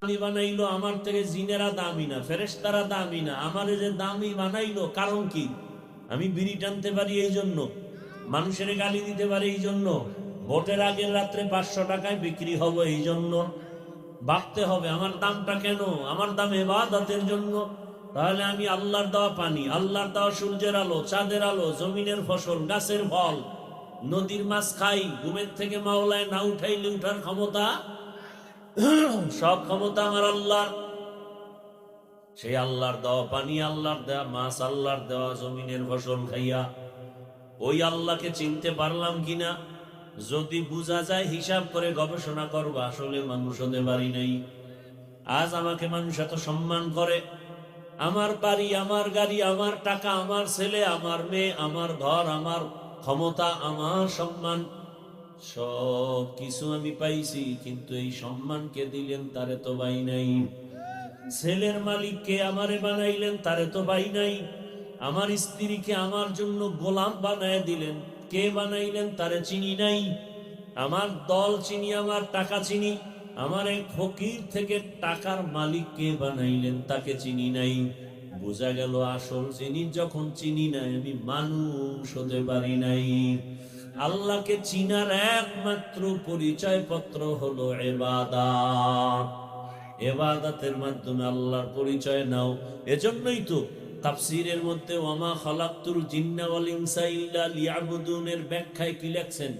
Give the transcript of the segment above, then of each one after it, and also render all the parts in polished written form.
দামি বানাইলো, আমার থেকে জিনেরা দামি না, ফেরেশতারা দামি না, আমারে যে দামি বানাইলো কারণ কি? আমি বিড়ি টানতে পারি এই জন্য, মানুষের গালি দিতে পারি এই জন্য, ভোটের আগের রাত্রে 500 টাকায় বিক্রি হব এই জন্য। ভাবতে হবে আমার দামটা কেন? আমার দাম ইবাদতের জন্য। তাহলে আমি আল্লাহর দেওয়া পানি, আল্লাহর দেওয়া সূর্যের আলো, চাঁদের আলো, জমিনের ফসল, গাছের ফল, নদীর মাছ খাই, ঘুমের থেকে মাওলায় না উঠাইলে উঠার ক্ষমতা, সব ক্ষমতা আমার আল্লাহ। সেই আল্লাহর দেওয়া পানি, আল্লাহর দেওয়া মাছ, আল্লাহর দেওয়া জমিনের ফসল খাইয়া ওই আল্লাহকে চিনতে পারলাম কিনা যদি বুঝা যায়, হিসাব করে গবেষণা করবো আসলে মানুষ হতে পারি নাই। আজ আমাকে মানুষ এত সম্মান করে, আমার বাড়ি, আমার গাড়ি, আমার টাকা, আমার ছেলে, আমার মেয়ে, আমার ঘর, আমার ক্ষমতা, আমার সম্মান, সব কিছু আমি পাইছি, কিন্তু এই সম্মানকে দিলেন তারে তো পাই নাই। ছেলের মালিককে আমারে বানাইলেন, তারে তো পাই নাই। আমার স্ত্রীকে আমার জন্য গোলাম বানায় দিলেন, কে বানাইলেন তারে চিনি নাই। আমার দল চিনি, আমার টাকা চিনি, আমার এই ফকির থেকে টাকার মালিক কে বানাইলেন তাকে চিনি নাই। বোঝা গেল আসল জিনিস যখন চিনি নাই, আমি মানুষ হতে পারি নাই। আল্লাহকে চিনার একমাত্র পরিচয় পত্র হলো ইবাদত। ইবাদতের মাধ্যমে আল্লাহর পরিচয় নাও। এজন্যই তো তাফসীরের মধ্যে ওয়ামা খালাকতুল জিন্না ওয়াল ইনসা ইল্লা লিয়াবুদুনের ব্যাখ্যায় কি লেখছেন?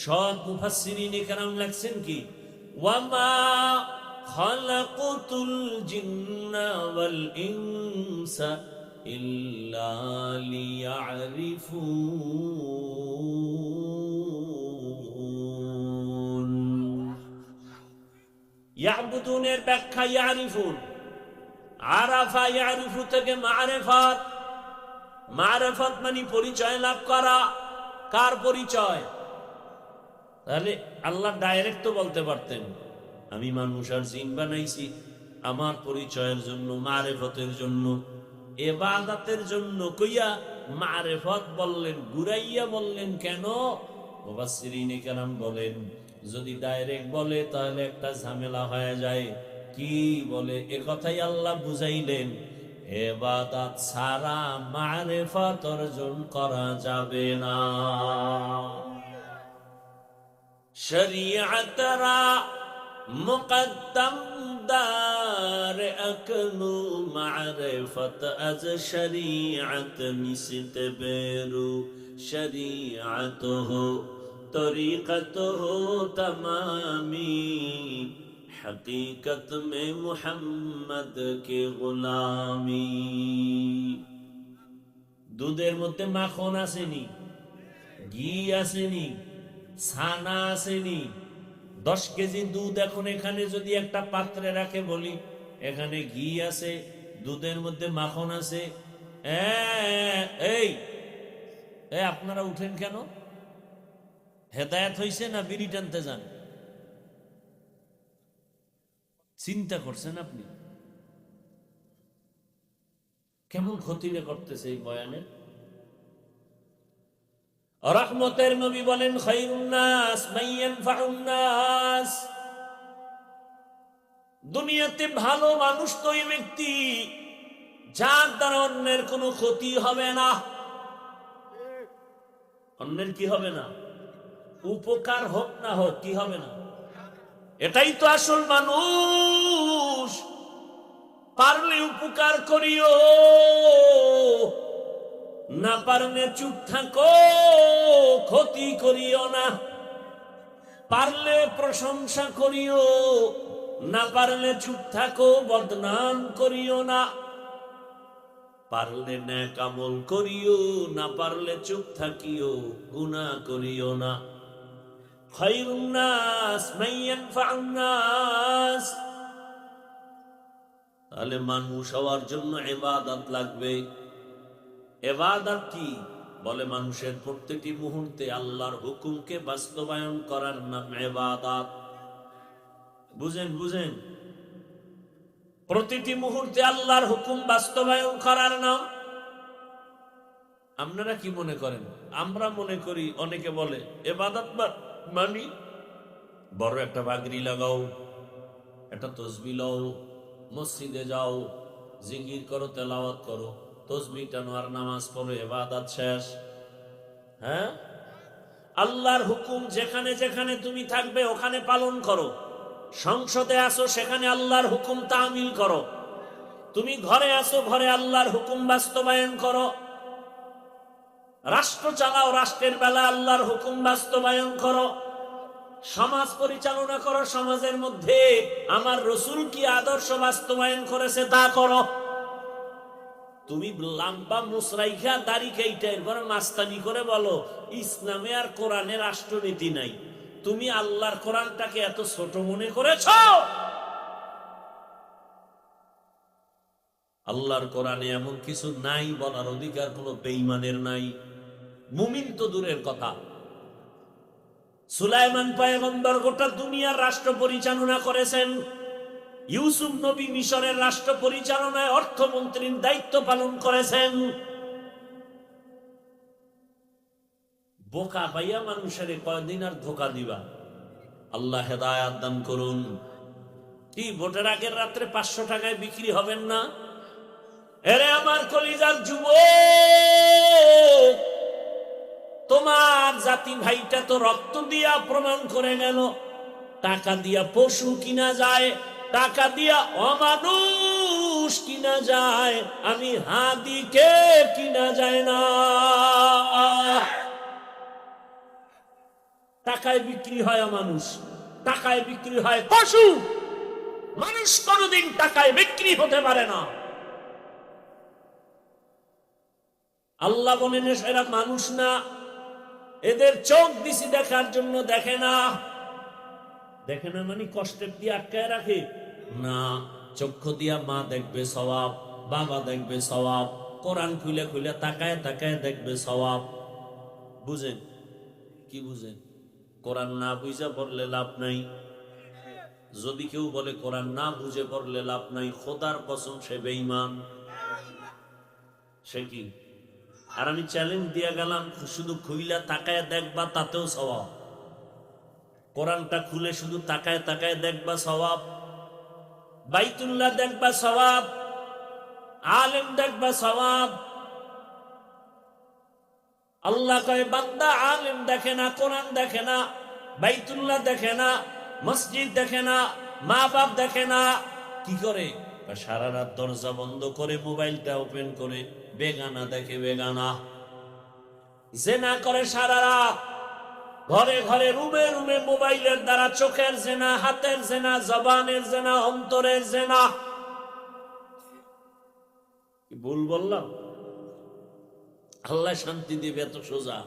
সব মুফাসসিরিনে কেরাম লেখছেন কি? ওয়ামা খালাকতুল জিন্না ওয়াল ইনসা ইল্লা লিয়ারিফুন। ইয়াবুদুনের ব্যাখ্যা ইয়ারিফুন, আরাফা ইয়ারিফু থেকে মারেফাত। মারেফাত মানে পরিচয় লাভ করা। কার পরিচয়? তাহলে আল্লাহ ডাইরেক্ট তো বলতে পারতেন আমি মানুষ আর জিন বানাইছি আমার পরিচয়ের জন্য, মারেফতের জন্য, ইবাদতের জন্য। কইয়া মারেফত বললেন, গুরাইয়া বললেন কেন? মুফাসসিরিনে কেরাম বলেন যদি ডাইরেক্ট বলে তাহলে একটা ঝামেলা হয়ে যায়। কি বলে? এ কথাই আল্লাহ বুঝাইলেন ইবাদত ছাড়া মারেফত অর্জন করা যাবে না। শরীয়তরা মুকদ্দম দার আকনু মারিফত আজ শরীয়ত নিসত বেরু শরীয়তহু তরিকতহু তমামি हकीकत में मुहम्मद के गुलामी। দুধের মধ্যে মাখন আসেনি, ঘি আসেনি, ছানা আসেনি। 10 কেজি দুধ এখন এখানে যদি একটা পাত্রে রাখে, বলি এখানে ঘি আছে, দুধের মধ্যে মাখন আছে, এই আপনারা উঠেন কেন? হেদায়েত হইছে না বিড়ি টানতে যান? চিন্তা করছেন আপনি কেমন ক্ষতিরে করতেছে এই বয়ানে? রহমতের নবী বলেন খায়রুন নাস মান ইয়ানফাউন নাস। দুনিয়াতে ভালো মানুষ তো ওই ব্যক্তি যার দ্বারা অন্যের কোনো ক্ষতি হবে না। অন্যের কি হবে না? উপকার হোক না হোক, কি হবে না? এটাই তো আসল মানুষ। পারলে উপকার করিও, না পারলে চুপ থাকো, ক্ষতি করিও না। পারলে প্রশংসা করিও, না পারলে চুপ থাকো, বদনাম করিও না। পারলে নেক আমল করিও, না পারলে চুপ থাকিও, গুনাহ করিও না। খায়রুন নাস মান ইয়ানফাউন নাস। তাহলে মানুষ হওয়ার জন্য ইবাদত লাগবে। ইবাদত কি? বলে মানুষের প্রত্যেকটি মুহূর্তে আল্লাহর হুকুমকে বাস্তবায়ন করার নাম ইবাদত। বুঝেন বুঝেন, প্রতিটি মুহূর্তে আল্লাহর হুকুম বাস্তবায়ন করার নাম। আপনারা কি মনে করেন? আমরা মনে করি, অনেকে বলে ইবাদত মানি বড় একটা পাগড়ি লাগাও, একটা তসবি লও, মসজিদে যাও, জিকির করো, তেলাওয়াত করো, তসবি টানো আর নামাজ পড়ো, ইবাদত শেষ। হ্যাঁ, আল্লাহর হুকুম যেখানে যেখানে তুমি থাকবে ওখানে পালন করো। সংসদে আসো, সেখানে আল্লাহর হুকুম তামিল করো। তুমি ঘরে আসো, ঘরে আল্লাহর হুকুম বাস্তবায়ন করো। রাষ্ট্র চালাও, রাষ্ট্রের বেলা আল্লাহর হুকুম বাস্তবায়ন করো। সমাজ পরিচালনা করো, সমাজের মধ্যে আমার রসুল কি আদর্শ বাস্তবায়ন করেছে তা করো। তুমি লাম্বা মুসরাইখা দাড়ি কেইটা এরপর মাস্তানি করে বলো ইসলামে আর কোরআনে রাষ্ট্রনীতি নাই। তুমি আল্লাহর কোরআনটাকে এত ছোট মনে করেছ? আল্লাহর কোরআনে এমন কিছু নাই বলার অধিকার কোন বেঈমানের নাই, মুমিন তো দূরের কথা। সুলাইমান পয়গম্বর গোটা দুনিয়ার রাষ্ট্র পরিচালনা করেছেন। ইউসুফ নবী মিশরের রাষ্ট্র পরিচালনায় অর্থমন্ত্রীর দায়িত্ব পালন করেছেন। বোকা পাইয়া মানুষের কয়দিন আর ধোকা দিবা? আল্লাহ হেদায়াত দান করুন। কি ভোটের আগের রাত্রে 500 টাকায় বিক্রি হবেন না? এরে আমার কলিজার যুবক, তোমার জাতি ভাইটা তো রক্ত দিয়া প্রমাণ করে গেল। টাকা দিয়া পশু কিনা যায়, টাকা দিয়া অমানুষ কিনা যায়, আমি হাদিকে কিনা যায় না। টাকায় বিক্রি হয় অমানুষ, টাকায় বিক্রি হয় পশু। মানুষ কোনদিন টাকায় বিক্রি হতে পারে না। আল্লাহ বলেন এরা মানুষ না, এদের চোখ দিছি দেখার জন্য, দেখে না। দেখে না মানে কষ্টের দিয়ে আটকায় রাখে না। চক্ষু দিয়া মা দেখবে সওয়াব, বাবা দেখবে সওয়াব, কোরআন খুলে খুলে তাকায় তাকায় দেখবে সওয়াব। বুঝেন কি বুঝেন? কোরআন না বুঝে পড়লে লাভ নাই। যদি কেউ বলে কোরআন না বুঝে পড়লে লাভ নাই, খোদার কসম সে বেঈমান। সে কি? আর আমি চ্যালেঞ্জ দিয়ে গেলাম, শুধু খুইলা তাকায় দেখবা তাতেও সওয়াব। কোরআনটা খুলে শুধু তাকায় তাকায় দেখবা সওয়াব, বাইতুল্লাহ দেখবা সওয়াব, আলেম দেখবা সওয়াব। আল্লাহ কয় বান্দা আলেম দেখে না, কোরআন দেখে না, বাইতুল্লাহ দেখে না, মসজিদ দেখে না, মা বাপ দেখে না, কি করে? সারা রাত দরজা বন্ধ করে মোবাইলটা ওপেন করে বেগানা দেখে, বেগানা জেনা করে সারা রাত। ঘরে ঘরে রুমে রুমে মোবাইলের দ্বারা চোখের জেনা, হাতের জেনা, জবানের জেনা, অন্তরের জেনা। ভুল বললাম? আল্লাহ শান্তি দিবে এত সোজা?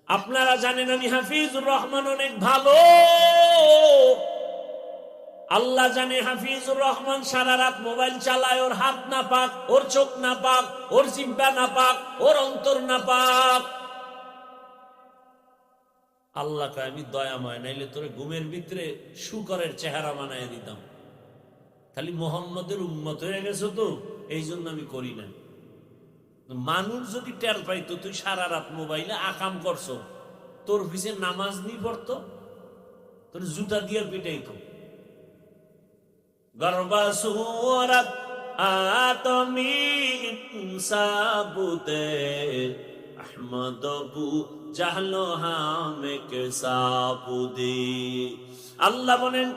আপনারা জানেন আমি হাফিজুর রহমান অনেক ভালো। আল্লাহ জানে হাফিজুর রহমান সারা রাত মোবাইল চালায়, ওর হাত না পাক, ওর চোখ না পাক, ওর জিহ্বা না পাক, ওর অন্তর না পাক। আল্লাহ কয় আমি দয়াময়, নাইলে তোরে ঘুমের ভিতরে শুকরের চেহারা বানায় দিতাম। খালি মোহাম্মদের উম্মত হয়ে গেছো তো, এই জন্য আমি করি না। মানুষ যদি টের পাইতো তুই সারা রাত মোবাইলে আকাম করছো, তোর পিছে নামাজ নি পড়তো, তোর জুতা দিয়ে পিটাইতো। গর্বাসুরাত আতমি ইনসাবুতে আহমদবু জাহলো হামে কে সাবুদি। আল্লাহ বলেন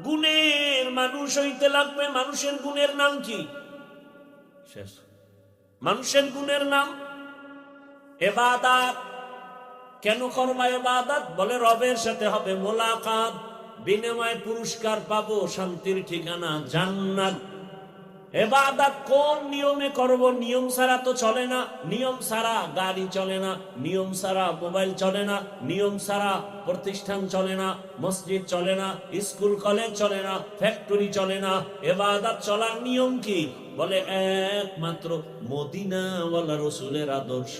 গুণের মানুষ হইতে লাগবে। মানুষের গুণের নাম কি? শেষ। মানুষের গুণের নাম ইবাদত। কেন করবা ইবাদত? বলে রবের সাথে হবে মোলাকাত, বিনিময়ে পুরস্কার পাবো, শান্তির ঠিকানা জান্নাত। ইবাদত কোন নিয়মে করব? নিয়ম ছাড়া তো চলে না। নিয়ম ছাড়া গাড়ি চলে না, নিয়ম ছাড়া মোবাইল চলে না, নিয়ম ছাড়া প্রতিষ্ঠান চলে না, মসজিদ চলে না, স্কুল কলেজ চলে না, ফ্যাক্টরি চলে না। ইবাদত চলার নিয়ম কি? বলে একমাত্র মদিনাওয়ালা রাসূলের আদর্শ।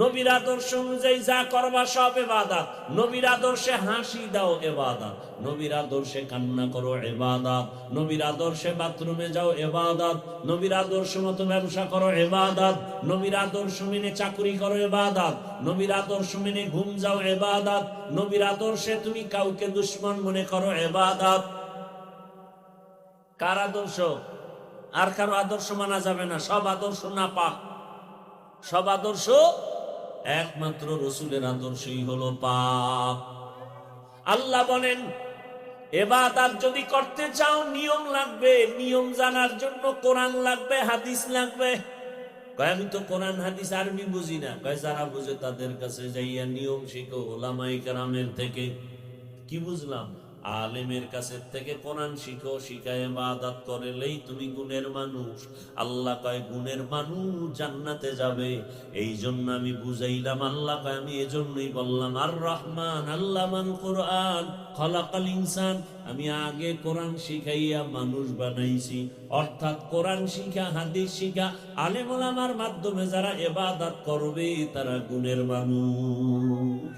নবীর আদর্শ অনুযায়ী যা করবা সব ইবাদত। নবীর আদর্শে হাসি দাও ইবাদত, নবীর আদর্শে কান্না করো ইবাদত, নবীর আদর্শে বাথরুমে যাও ইবাদত, নবীর আদর্শ মতো ব্যবসা করো ইবাদত, নবীর আদর্শ মেনে চাকরি করো ইবাদত, নবীর আদর্শ মেনে ঘুম যাও ইবাদত, নবীর আদর্শে তুমি কাউকে দুশমন মনে করো ইবাদত। কার আদর্শ? আর কারো আদর্শ মানা যাবে না, সব আদর্শ নাপাক, সব আদর্শ একমাত্র রসুলের আদর্শই হলো পাক। আল্লাহ বলেন ইবাদত যদি করতে চাও নিয়ম লাগবে, নিয়ম জানার জন্য কোরআন লাগবে, হাদিস লাগবে। কয় আমি তো কোরআন হাদিস আরবি বুঝি না। কয় যারা বুঝে তাদের কাছে যাইয়া নিয়ম শিখো উলামায়ে কেরামের থেকে। কি বুঝলাম? আলেমের কাছে থেকে কোরআন শিখো, শিখায় ইবাদত করলেই তুমি গুণের মানুষ। আল্লাহ কয় গুণের মানুষ জান্নাতে যাবে। এই জন্য আমি বুঝাইলাম, আল্লাহ কয় আমি এজন্যই বললাম আর রহমান আল্লামান কোরআন খলাকাল ইনসান। আমি আগে কোরআন শিখাইয়া মানুষ বানাইছি, অর্থাৎ কোরআন শিখা হাদিস শিখা আলেম ওলামার মাধ্যমে যারা ইবাদত করবে তারা গুণের মানুষ।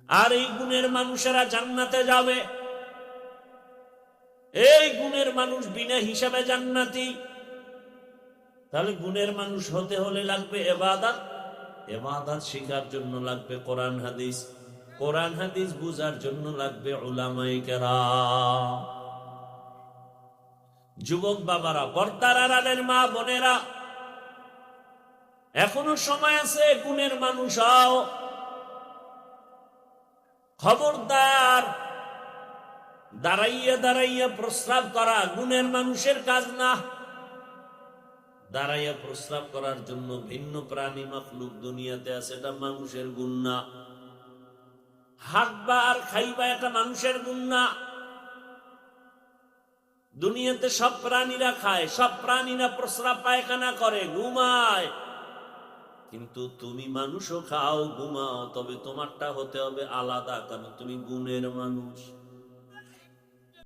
আর এই গুণের মানুষেরা জান্নাতে যাবে। এই গুণের মানুষ বিনা হিসাবে জান্নাতি। তাহলে গুণের মানুষ হতে হলে লাগবে ইবাদত, ইবাদত শিখার জন্য লাগবে কোরআন হাদিস, কোরআন হাদিস বুঝার জন্য লাগবে উলামায়ে কেরাম। যুবক বাবারা, পর্দার আড়ালের মা বোনেরা, এখনো সময় আছে, গুণের মানুষ হও। খবরদার, দাঁড়াইয়া দাঁড়াইয়া প্রস্রাব করা গুণের মানুষের কাজ না। দাঁড়াইয়া প্রস্রাব করার জন্য ভিন্ন প্রাণী মাখলুক দুনিয়াতে আছে, এটা মানুষের গুণ না। হাঁটবা আর খাইবা এটা মানুষের গুণ না। দুনিয়াতে সব প্রাণীরা খায়, সব প্রাণীরা প্রস্রাব পায়খানা করে, ঘুমায়। কিন্তু তুমি মানুষও খাও, ঘুমাও, তবে তোমারটা হতে হবে আলাদা, কারণ তুমি গুণের মানুষ।